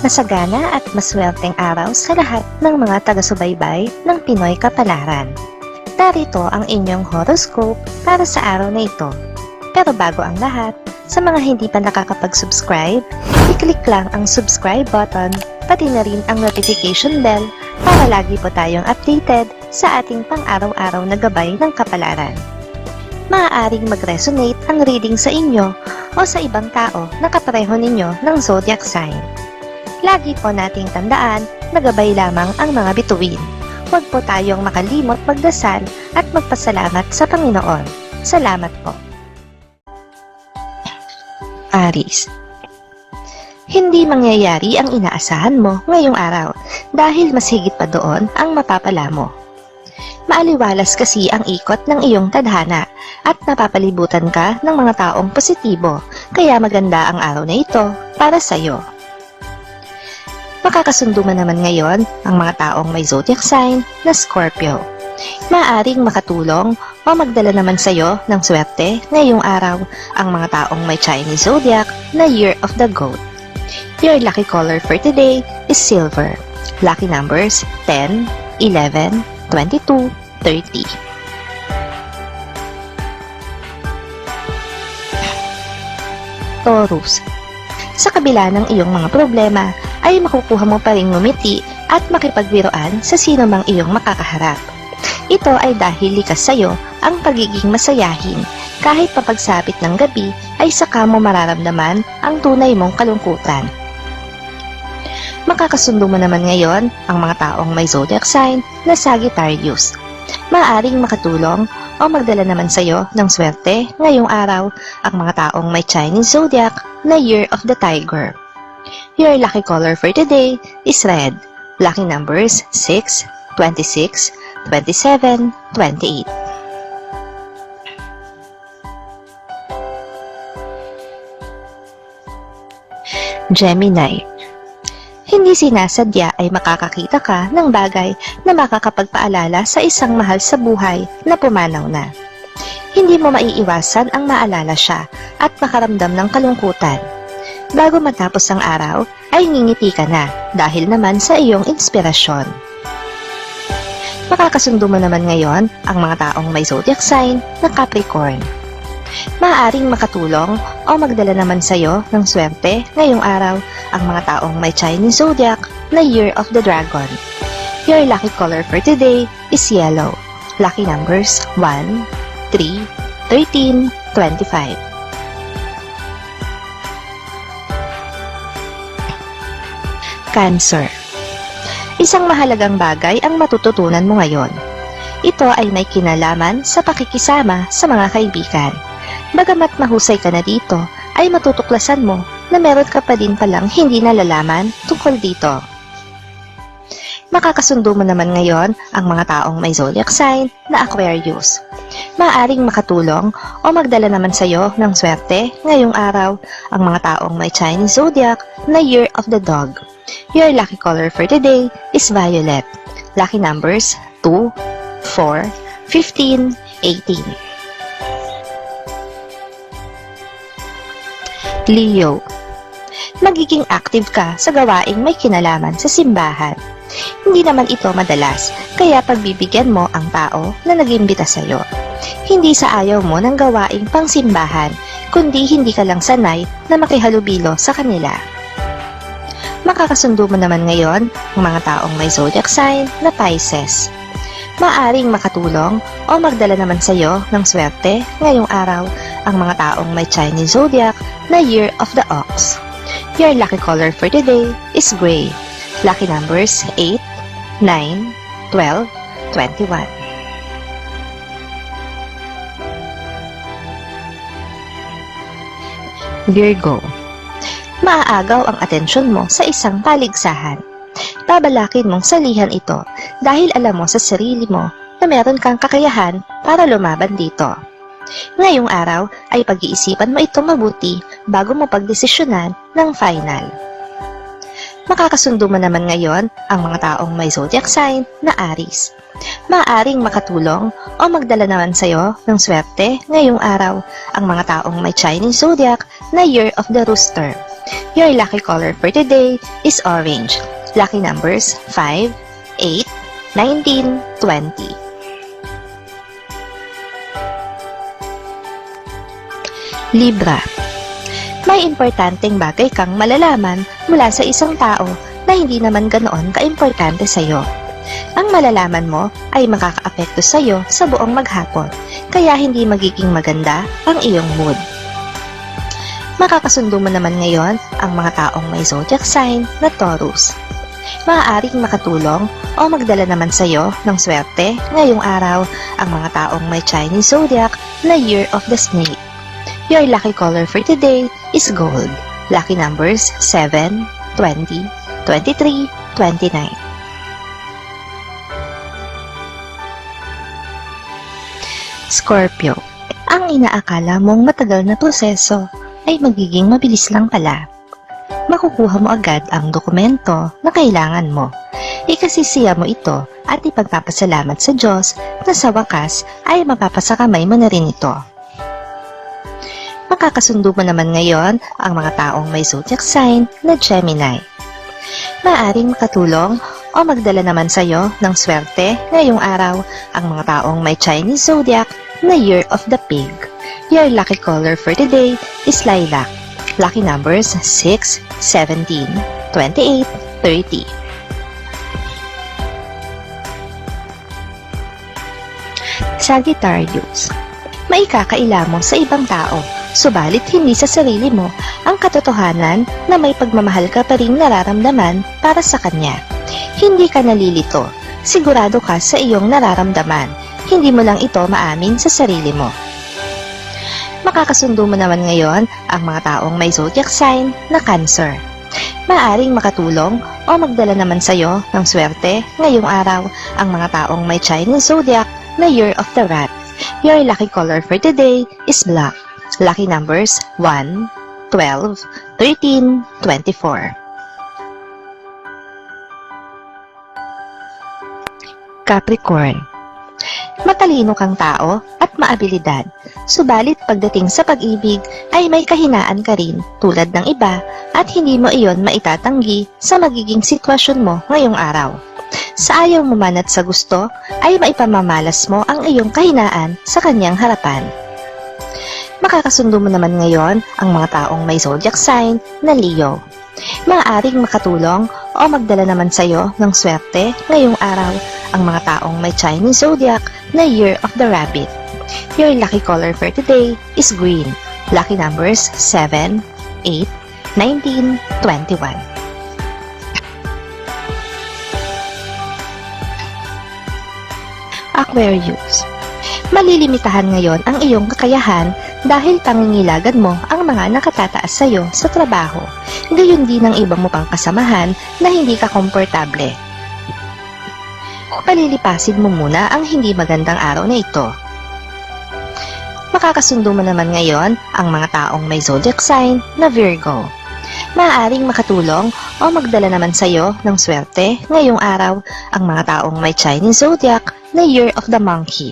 Masagana at maswerteng araw sa lahat ng mga taga-subaybay ng Pinoy Kapalaran. Narito ang inyong horoscope para sa araw na ito. Pero bago ang lahat, sa mga hindi pa nakakapag-subscribe, i-click lang ang subscribe button, pati na rin ang notification bell para lagi po tayong updated sa ating pang-araw-araw na gabay ng kapalaran. Maaaring mag-resonate ang reading sa inyo o sa ibang tao na kapareho ninyo ng zodiac sign. Lagi po nating tandaan na gabay lamang ang mga bituin. Huwag po tayong makalimot magdasal at magpasalamat sa Panginoon. Salamat po. Aries. Hindi mangyayari ang inaasahan mo ngayong araw dahil mas higit pa doon ang mapapala mo. Maaliwalas kasi ang ikot ng iyong tadhana at napapalibutan ka ng mga taong positibo, kaya maganda ang araw na ito para sa iyo. Makakasundo mo naman ngayon ang mga taong may zodiac sign na Scorpio. Maaaring makatulong o magdala naman sa iyo ng swerte ngayong araw ang mga taong may Chinese zodiac na Year of the Goat. Your lucky color for today is silver. Lucky numbers 10, 11, 22, 30. Taurus. Sa kabila ng iyong mga problema, ay makukuha mo pa rin ngumiti at makipagbiruan sa sino mang iyong makakaharap. Ito ay dahil likas sa iyo ang pagiging masayahin. Kahit papagsapit ng gabi ay saka mo mararamdaman ang tunay mong kalungkutan. Makakasundo mo naman ngayon ang mga taong may zodiac sign na Sagittarius. Maaring makatulong o magdala naman sa iyo ng swerte ngayong araw ang mga taong may Chinese zodiac na Year of the Tiger. Your lucky color for today is red. Lucky numbers 6, 26, 27, 28. Gemini. Hindi sinasadya ay makakakita ka ng bagay na makakapagpaalala sa isang mahal sa buhay na pumanaw na. Hindi mo maiiwasan ang maalala siya at makaramdam ng kalungkutan. Bago matapos ang araw, ay ngingiti ka na dahil naman sa iyong inspirasyon. Makakasundo mo naman ngayon ang mga taong may zodiac sign na Capricorn. Maaaring makatulong o magdala naman sa iyo ng swerte ngayong araw ang mga taong may Chinese zodiac na Year of the Dragon. Your lucky color for today is yellow. Lucky numbers 1, 3, 13, 25. Cancer. Isang mahalagang bagay ang matututunan mo ngayon. Ito ay may kinalaman sa pakikisama sa mga kaibigan. Bagamat mahusay ka na dito, ay matutuklasan mo na meron ka pa din palang hindi nalalaman tungkol dito. Makakasundo mo naman ngayon ang mga taong may zodiac sign na Aquarius. Maaaring makatulong o magdala naman sa iyo ng swerte ngayong araw ang mga taong may Chinese zodiac na Year of the Dog. Your lucky color for today is violet. Lucky numbers 2, 4, 15, 18. Leo. Magiging active ka sa gawaing may kinalaman sa simbahan. Hindi naman ito madalas, kaya pagbibigyan mo ang tao na nag-imbita sa iyo. Hindi sa ayaw mo ng gawaing pangsimbahan, kundi hindi ka lang sanay na makihalubilo sa kanila. Makakasundo mo naman ngayon ang mga taong may zodiac sign na Pisces. Maaring makatulong o magdala naman sa iyo ng swerte ngayong araw ang mga taong may Chinese zodiac na Year of the Ox. Your lucky color for today is gray. Lucky numbers 8, 9, 12, 21. Virgo. Maaagaw ang atensyon mo sa isang paligsahan. Babalakin mong salihan ito dahil alam mo sa sarili mo na meron kang kakayahan para lumaban dito. Ngayong araw ay pag-iisipan mo ito mabuti bago mo pagdesisyonan ng final. Makakasundo mo naman ngayon ang mga taong may zodiac sign na Aries. Maaaring makatulong o magdala naman sa iyo ng swerte ngayong araw ang mga taong may Chinese zodiac na Year of the Rooster. Your lucky color for today is orange. Lucky numbers 5, 8, 19, 20. Libra. May importanteng bagay kang malalaman mula sa isang tao na hindi naman ganoon ka-importante sa iyo. Ang malalaman mo ay makakaapekto sa iyo sa buong maghapon, kaya hindi magiging maganda ang iyong mood. Makakasundo mo naman ngayon ang mga taong may zodiac sign na Taurus. Maaaring makatulong o magdala naman sa iyo ng swerte ngayong araw ang mga taong may Chinese zodiac na Year of the Snake. Your lucky color for today is gold. Lucky numbers 7, 20, 23, 29. Scorpio. Ang inaakala mong matagal na proseso ay magiging mabilis lang pala. Makukuha mo agad ang dokumento na kailangan mo. Ikasisiya mo ito at ipagpapasalamat sa Diyos na sa wakas ay mapapasakamay mo na rin ito. Makakasundo mo naman ngayon ang mga taong may zodiac sign na Gemini. Maaring makatulong o magdala naman sa iyo ng swerte ngayong araw ang mga taong may Chinese zodiac na Year of the Pig. Your lucky color for today is lilac. Lucky numbers 6, 17, 28, 30. Sagittarius. Maikakaila mo sa ibang tao, subalit hindi sa sarili mo ang katotohanan na may pagmamahal ka pa rin nararamdaman para sa kanya. Hindi ka nalilito, sigurado ka sa iyong nararamdaman, hindi mo lang ito maamin sa sarili mo. Makakasundo mo naman ngayon ang mga taong may zodiac sign na Cancer. Maaring makatulong o magdala naman sa iyo ng swerte ngayong araw ang mga taong may Chinese zodiac na Year of the Rat. Your lucky color for today is black. Lucky numbers 1, 12, 13, 24. Capricorn. Matalino kang tao at maabilidad, subalit pagdating sa pag-ibig ay may kahinaan ka rin tulad ng iba at hindi mo iyon maitatanggi sa magiging sitwasyon mo ngayong araw. Sa ayaw mo man at sa gusto ay maipamamalas mo ang iyong kahinaan sa kanyang harapan. Makakasundo mo naman ngayon ang mga taong may zodiac sign na Leo. Maaaring makatulong o magdala naman sa iyo ng swerte ngayong araw ang mga taong may Chinese zodiac na Year of the Rabbit. Your lucky color for today is green. Lucky numbers 7, 8, 19, 21. Aquarius. Malilimitahan ngayon ang iyong kakayahan dahil pangingilagan mo ang mga nakatataas sa iyo sa trabaho. Gayon din ang iba mo pang kasamahan na hindi ka komportable. Palilipasin mo muna ang hindi magandang araw na ito. Makakasundo mo naman ngayon ang mga taong may zodiac sign na Virgo. Maaaring makatulong o magdala naman sa iyo ng swerte ngayong araw ang mga taong may Chinese zodiac na Year of the Monkey.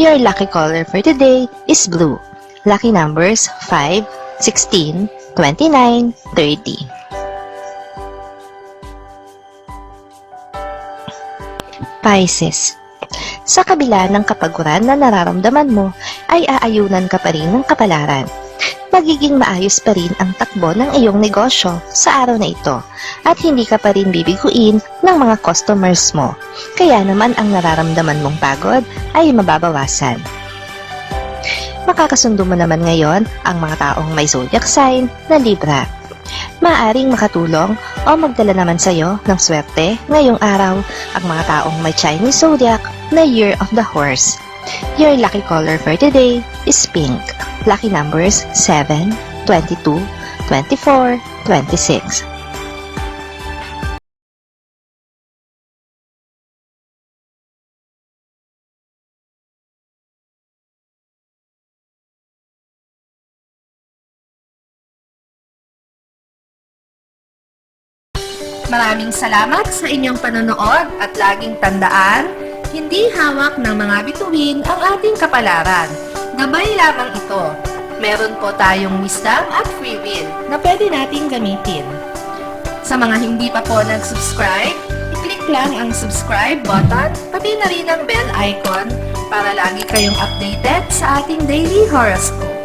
Your lucky color for today is blue. Lucky numbers 5, 16, 29, 30. Pisces. Sa kabila ng kapaguran na nararamdaman mo, ay aayunan ka pa rin ng kapalaran. Magiging maayos pa rin ang takbo ng iyong negosyo sa araw na ito at hindi ka pa rin bibiguin ng mga customers mo. Kaya naman ang nararamdaman mong pagod ay mababawasan. Makakasundo mo naman ngayon ang mga taong may zodiac sign na Libra. Maaaring makatulong o magdala naman sa iyo ng swerte ngayong araw ang mga taong may Chinese zodiac na Year of the Horse. Your lucky color for today is pink. Lucky numbers 7, 22, 24, 26. Maraming salamat sa inyong panonood at laging tandaan, hindi hawak ng mga bituin ang ating kapalaran. Gabay lamang ito. meron po tayong wisdom at free will na pwede nating gamitin. Sa mga hindi pa po nag-subscribe, i-click lang ang subscribe button, pati na rin ang bell icon para lagi kayong updated sa ating daily horoscope.